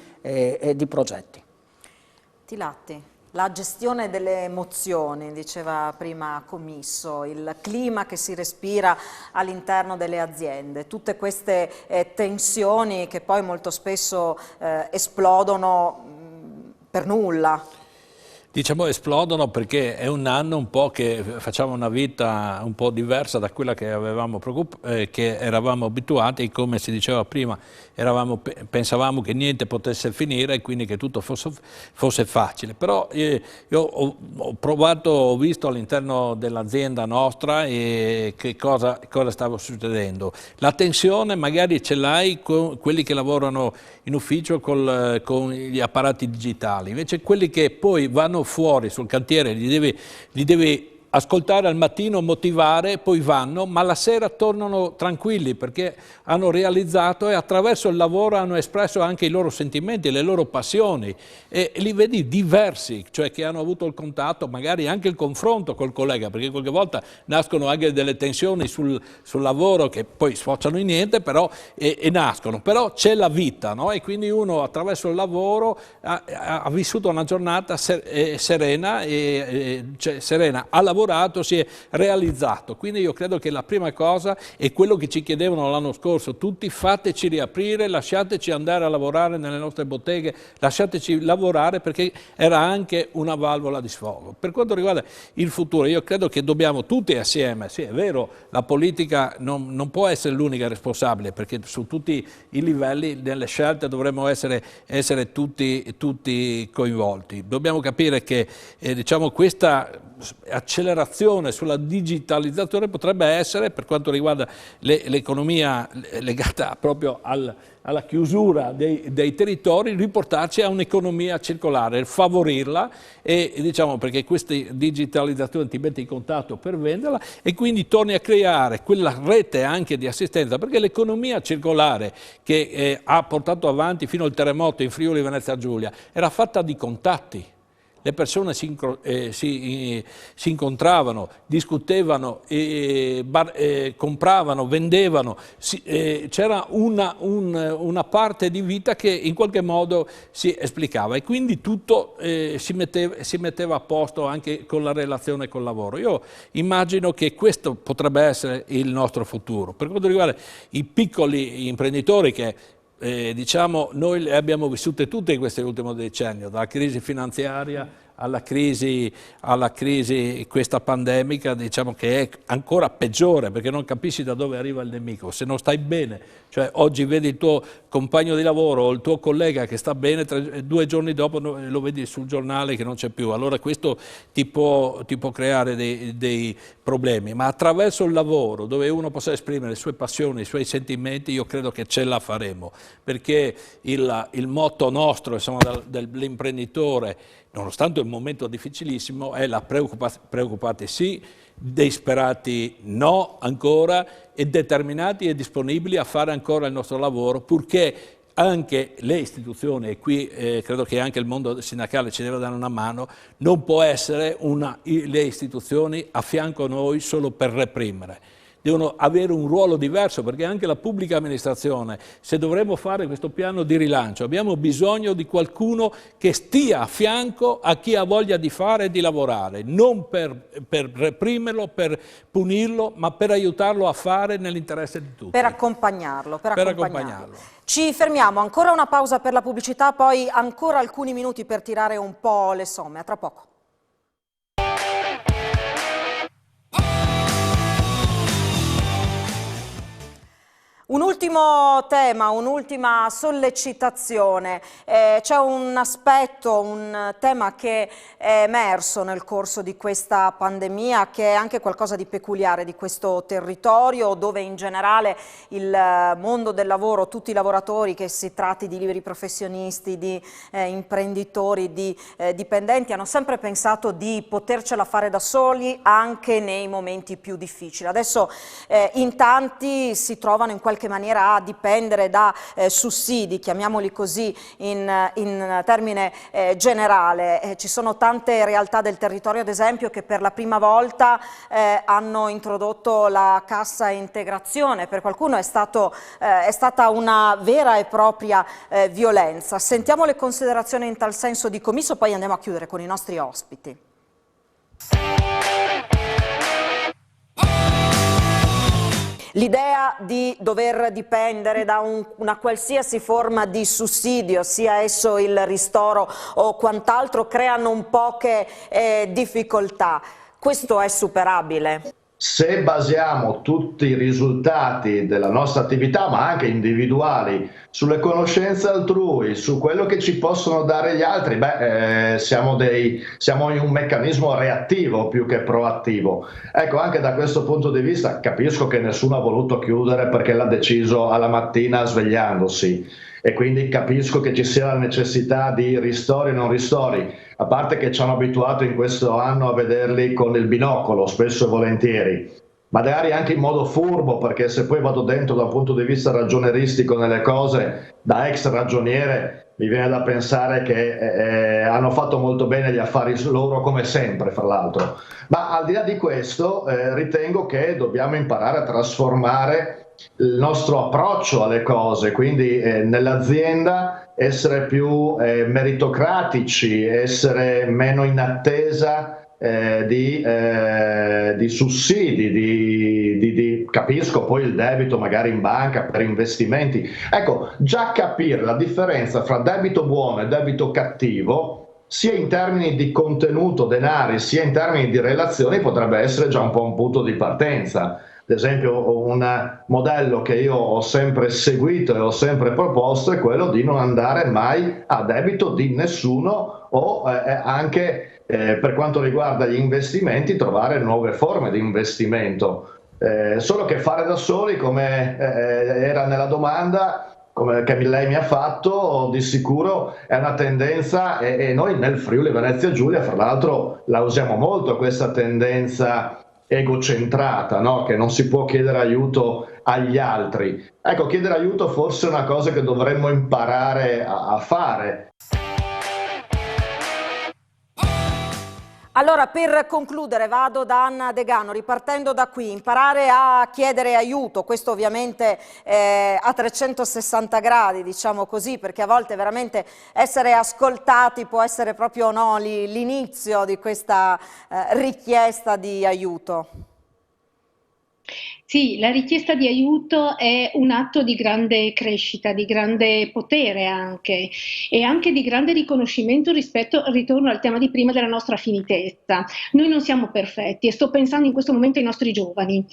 progetti. Tilatti. La gestione delle emozioni, diceva prima Commisso, il clima che si respira all'interno delle aziende, tutte queste tensioni che poi molto spesso esplodono per nulla. Diciamo esplodono perché è un anno un po' che facciamo una vita un po' diversa da quella che che eravamo abituati, come si diceva prima, pensavamo che niente potesse finire e quindi che tutto fosse facile. Però io ho visto all'interno dell'azienda nostra che cosa stava succedendo. La tensione magari ce l'hai con quelli che lavorano in ufficio con gli apparati digitali, invece quelli che poi vanno fuori sul cantiere li devi ascoltare al mattino, motivare, poi vanno, ma la sera tornano tranquilli perché hanno realizzato e attraverso il lavoro hanno espresso anche i loro sentimenti, le loro passioni e li vedi diversi, cioè che hanno avuto il contatto, magari anche il confronto col collega, perché qualche volta nascono anche delle tensioni sul lavoro che poi sfociano in niente, però nascono, però c'è la vita, no? E quindi uno attraverso il lavoro ha vissuto una giornata serena, serena, ha lavorato, si è realizzato, quindi io credo che la prima cosa è quello che ci chiedevano l'anno scorso tutti: fateci riaprire, lasciateci andare a lavorare nelle nostre botteghe, lasciateci lavorare, perché era anche una valvola di sfogo. Per quanto riguarda il futuro, io credo che dobbiamo tutti assieme, sì è vero, la politica non può essere l'unica responsabile, perché su tutti i livelli nelle scelte dovremmo essere tutti coinvolti. Dobbiamo capire che diciamo, questa accelerazione sulla digitalizzazione potrebbe essere, per quanto riguarda l'economia legata proprio alla chiusura dei territori, riportarci a un'economia circolare, favorirla e diciamo, perché questa digitalizzazione ti mette in contatto per venderla e quindi torni a creare quella rete anche di assistenza, perché l'economia circolare che ha portato avanti fino al terremoto in Friuli Venezia Giulia era fatta di contatti. Le persone si incontravano, discutevano, compravano, vendevano, c'era una parte di vita che in qualche modo si esplicava e quindi tutto si metteva a posto anche con la relazione col lavoro. Io immagino che questo potrebbe essere il nostro futuro. Per quanto riguarda i piccoli imprenditori che diciamo, noi le abbiamo vissute tutte in questo ultimo decennio, dalla crisi finanziaria alla crisi questa pandemica, diciamo che è ancora peggiore perché non capisci da dove arriva il nemico, se non stai bene, cioè oggi vedi il tuo compagno di lavoro o il tuo collega che sta bene, 2 giorni dopo lo vedi sul giornale che non c'è più, allora questo ti può creare dei problemi, ma attraverso il lavoro dove uno possa esprimere le sue passioni, i suoi sentimenti, io credo che ce la faremo, perché il motto nostro, insomma, dell'imprenditore, nonostante un momento difficilissimo, è la preoccupati sì, disperati no ancora, e determinati e disponibili a fare ancora il nostro lavoro, purché anche le istituzioni, e qui credo che anche il mondo sindacale ci deve dare una mano, non può essere le istituzioni a fianco a noi solo per reprimere. Devono avere un ruolo diverso, perché anche la pubblica amministrazione, se dovremo fare questo piano di rilancio, abbiamo bisogno di qualcuno che stia a fianco a chi ha voglia di fare e di lavorare, non per reprimerlo, per punirlo, ma per aiutarlo a fare nell'interesse di tutti. Per accompagnarlo. Per accompagnarlo. Ci fermiamo, ancora una pausa per la pubblicità, poi ancora alcuni minuti per tirare un po' le somme. A tra poco. Un ultimo tema, un'ultima sollecitazione. C'è un aspetto, un tema che è emerso nel corso di questa pandemia, che è anche qualcosa di peculiare di questo territorio, dove in generale il mondo del lavoro, tutti i lavoratori, che si tratti di liberi professionisti, di imprenditori, di dipendenti, hanno sempre pensato di potercela fare da soli anche nei momenti più difficili. Adesso in tanti si trovano in qualche maniera a dipendere da sussidi, chiamiamoli così in termine generale. Ci sono tante realtà del territorio, ad esempio, che per la prima volta hanno introdotto la cassa integrazione. Per qualcuno è stata una vera e propria violenza. Sentiamo le considerazioni in tal senso di Comiso, poi andiamo a chiudere con i nostri ospiti. L'idea di dover dipendere da una qualsiasi forma di sussidio, sia esso il ristoro o quant'altro, crea non poche difficoltà. Questo è superabile? Se basiamo tutti i risultati della nostra attività, ma anche individuali, sulle conoscenze altrui, su quello che ci possono dare gli altri, siamo in un meccanismo reattivo più che proattivo. Ecco, anche da questo punto di vista capisco che nessuno ha voluto chiudere perché l'ha deciso alla mattina svegliandosi, e quindi capisco che ci sia la necessità di ristori e non ristori, a parte che ci hanno abituato in questo anno a vederli con il binocolo, spesso e volentieri, magari anche in modo furbo, perché se poi vado dentro da un punto di vista ragionieristico nelle cose, da ex ragioniere, mi viene da pensare che hanno fatto molto bene gli affari loro, come sempre, fra l'altro. Ma al di là di questo, ritengo che dobbiamo imparare a trasformare il nostro approccio alle cose, quindi nell'azienda essere più meritocratici, essere meno in attesa di sussidi, capisco poi il debito magari in banca per investimenti. Ecco, già capire la differenza fra debito buono e debito cattivo, sia in termini di contenuto denari, sia in termini di relazioni, potrebbe essere già un po' un punto di partenza. Ad esempio, un modello che io ho sempre seguito e ho sempre proposto è quello di non andare mai a debito di nessuno, o anche per quanto riguarda gli investimenti trovare nuove forme di investimento. Solo che fare da soli, come era nella domanda che lei mi ha fatto, di sicuro è una tendenza, e noi nel Friuli Venezia Giulia fra l'altro la usiamo molto, questa tendenza egocentrata, no? Che non si può chiedere aiuto agli altri. Ecco, chiedere aiuto forse è una cosa che dovremmo imparare a fare. Allora, per concludere, vado da Anna Degano, ripartendo da qui, imparare a chiedere aiuto, questo ovviamente a 360 gradi, diciamo così, perché a volte veramente essere ascoltati può essere proprio l'inizio di questa richiesta di aiuto. Sì, la richiesta di aiuto è un atto di grande crescita, di grande potere anche, e anche di grande riconoscimento rispetto, ritorno al tema di prima, della nostra finitezza. Noi non siamo perfetti, e sto pensando in questo momento ai nostri giovani.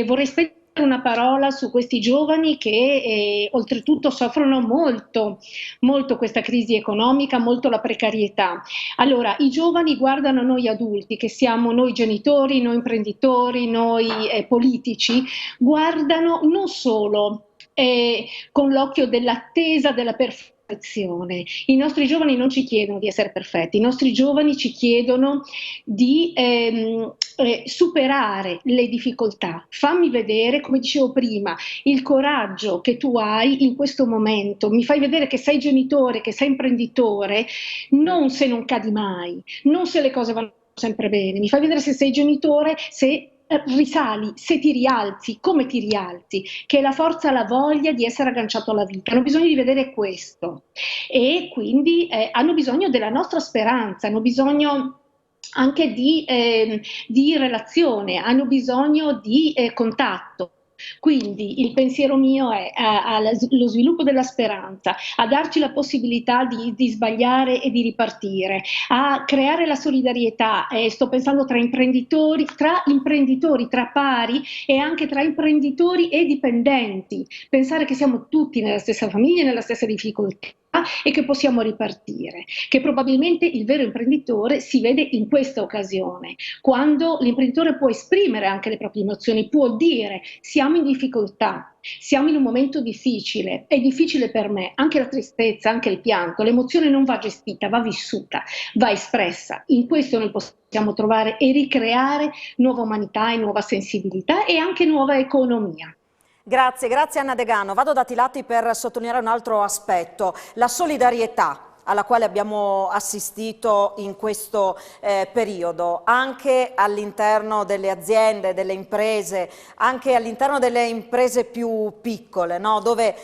Vorrei spendere una parola su questi giovani che oltretutto soffrono molto questa crisi economica, molto la precarietà. Allora, i giovani guardano noi adulti, che siamo noi genitori, noi imprenditori, noi politici, guardano non solo con l'occhio dell'attesa della performance I nostri giovani non ci chiedono di essere perfetti, i nostri giovani ci chiedono di superare le difficoltà. Fammi vedere, come dicevo prima, il coraggio che tu hai in questo momento, mi fai vedere che sei genitore, che sei imprenditore, non se non cadi mai, non se le cose vanno sempre bene, mi fai vedere se sei genitore, se risali, se ti rialzi, come ti rialzi, che è la forza, la voglia di essere agganciato alla vita. Hanno bisogno di vedere questo e quindi hanno bisogno della nostra speranza, hanno bisogno anche di relazione, hanno bisogno di contatto. Quindi il pensiero mio è allo sviluppo della speranza, a darci la possibilità di sbagliare e di ripartire, a creare la solidarietà, sto pensando tra imprenditori, tra pari e anche tra imprenditori e dipendenti, pensare che siamo tutti nella stessa famiglia, nella stessa difficoltà e che possiamo ripartire, che probabilmente il vero imprenditore si vede in questa occasione, quando l'imprenditore può esprimere anche le proprie emozioni, può dire siamo in difficoltà, siamo in un momento difficile, è difficile per me, anche la tristezza, anche il pianto, l'emozione non va gestita, va vissuta, va espressa, in questo noi possiamo trovare e ricreare nuova umanità e nuova sensibilità e anche nuova economia. Grazie, grazie Anna Degano. Vado da Tilatti per sottolineare un altro aspetto, la solidarietà alla quale abbiamo assistito in questo periodo, anche all'interno delle aziende, delle imprese, anche all'interno delle imprese più piccole, no? Dove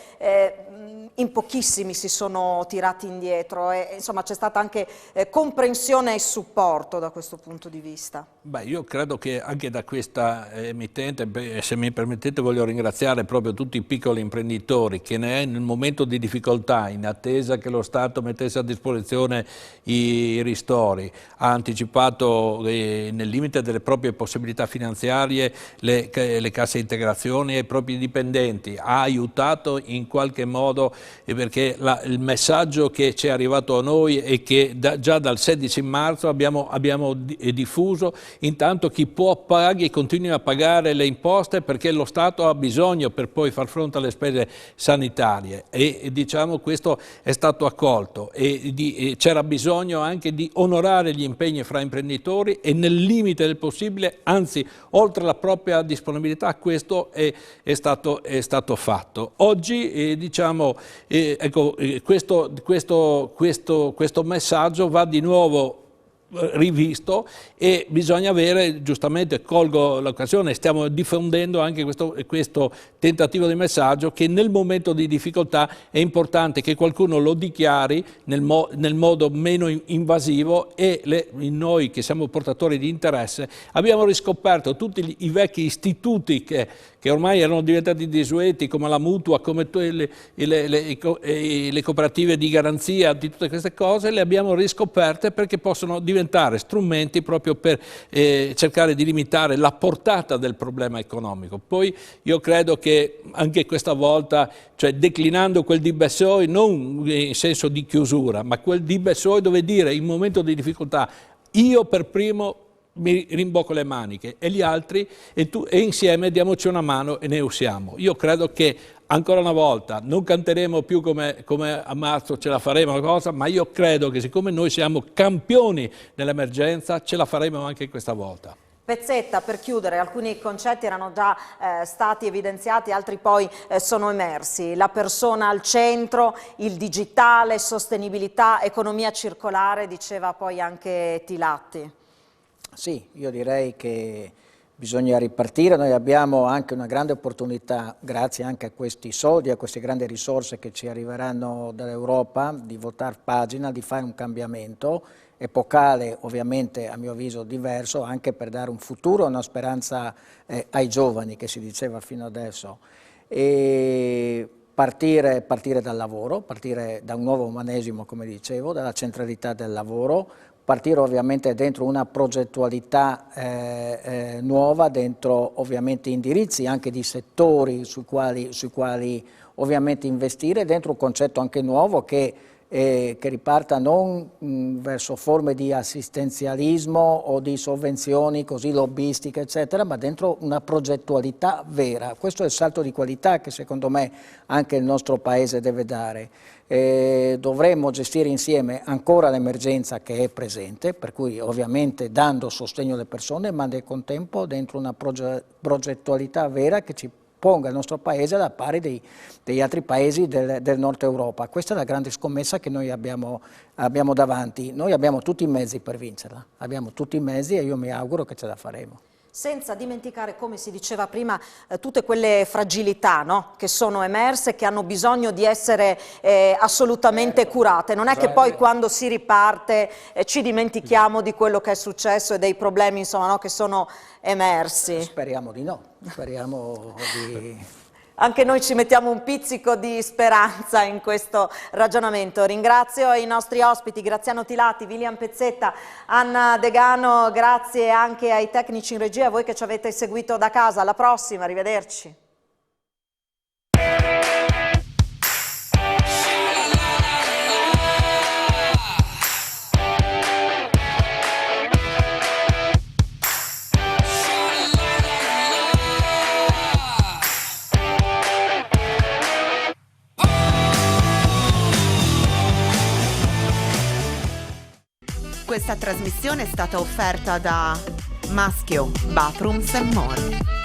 in pochissimi si sono tirati indietro e insomma c'è stata anche comprensione e supporto da questo punto di vista. Beh, io credo che anche da questa emittente, se mi permettete, voglio ringraziare proprio tutti i piccoli imprenditori che nel momento di difficoltà, in attesa che lo Stato mettesse a disposizione i ristori, ha anticipato nel limite delle proprie possibilità finanziarie le casse integrazioni ai propri dipendenti, ha aiutato in qualche modo perché il messaggio che ci è arrivato a noi è che già dal 16 marzo abbiamo diffuso. Intanto chi può paghi e continui a pagare le imposte perché lo Stato ha bisogno per poi far fronte alle spese sanitarie e diciamo questo è stato accolto e c'era bisogno anche di onorare gli impegni fra imprenditori e nel limite del possibile, anzi oltre la propria disponibilità, questo è stato fatto. Oggi diciamo ecco, questo messaggio va di nuovo rivisto e bisogna avere, giustamente colgo l'occasione, stiamo diffondendo anche questo tentativo di messaggio che nel momento di difficoltà è importante che qualcuno lo dichiari nel modo meno invasivo e noi che siamo portatori di interesse abbiamo riscoperto tutti i vecchi istituti che ormai erano diventati desueti, come la mutua, come le cooperative di garanzia, di tutte queste cose, le abbiamo riscoperte perché possono diventare strumenti proprio per cercare di limitare la portata del problema economico. Poi io credo che anche questa volta, cioè declinando quel di Bessoi non in senso di chiusura, ma quel di Bessoi dove dire in momento di difficoltà io per primo mi rimbocco le maniche e gli altri e insieme diamoci una mano e ne usiamo. Io credo che ancora una volta non canteremo più come a marzo ce la faremo una cosa, ma io credo che siccome noi siamo campioni nell'emergenza ce la faremo anche questa volta. Pezzetta, per chiudere, alcuni concetti erano già stati evidenziati, altri poi sono emersi. La persona al centro, il digitale, sostenibilità, economia circolare, diceva poi anche Tilatti. Sì, io direi che bisogna ripartire, noi abbiamo anche una grande opportunità, grazie anche a questi soldi, a queste grandi risorse che ci arriveranno dall'Europa, di voltare pagina, di fare un cambiamento epocale, ovviamente a mio avviso diverso, anche per dare un futuro, una speranza ai giovani, che si diceva fino adesso. E partire dal lavoro, partire da un nuovo umanesimo, come dicevo, dalla centralità del lavoro, partire ovviamente dentro una progettualità nuova, dentro ovviamente indirizzi anche di settori sui quali ovviamente investire, dentro un concetto anche nuovo che che riparta non verso forme di assistenzialismo o di sovvenzioni così lobbistiche, eccetera, ma dentro una progettualità vera. Questo è il salto di qualità che secondo me anche il nostro Paese deve dare. Dovremmo gestire insieme ancora l'emergenza che è presente, per cui ovviamente dando sostegno alle persone, ma nel contempo dentro una progettualità vera che ci ponga il nostro Paese alla pari degli altri paesi del Nord Europa. Questa è la grande scommessa che noi abbiamo davanti. Noi abbiamo tutti i mezzi per vincerla, abbiamo tutti i mezzi e io mi auguro che ce la faremo. Senza dimenticare, come si diceva prima, tutte quelle fragilità, no? Che sono emerse, che hanno bisogno di essere assolutamente curate. Non è che poi quando si riparte ci dimentichiamo di quello che è successo e dei problemi, insomma, no? Che sono emersi. Speriamo di no, speriamo di... Anche noi ci mettiamo un pizzico di speranza in questo ragionamento. Ringrazio i nostri ospiti, Graziano Tilati, William Pezzetta, Anna Degano, grazie anche ai tecnici in regia e a voi che ci avete seguito da casa. Alla prossima, arrivederci. Questa trasmissione è stata offerta da Maschio, Bathrooms & More.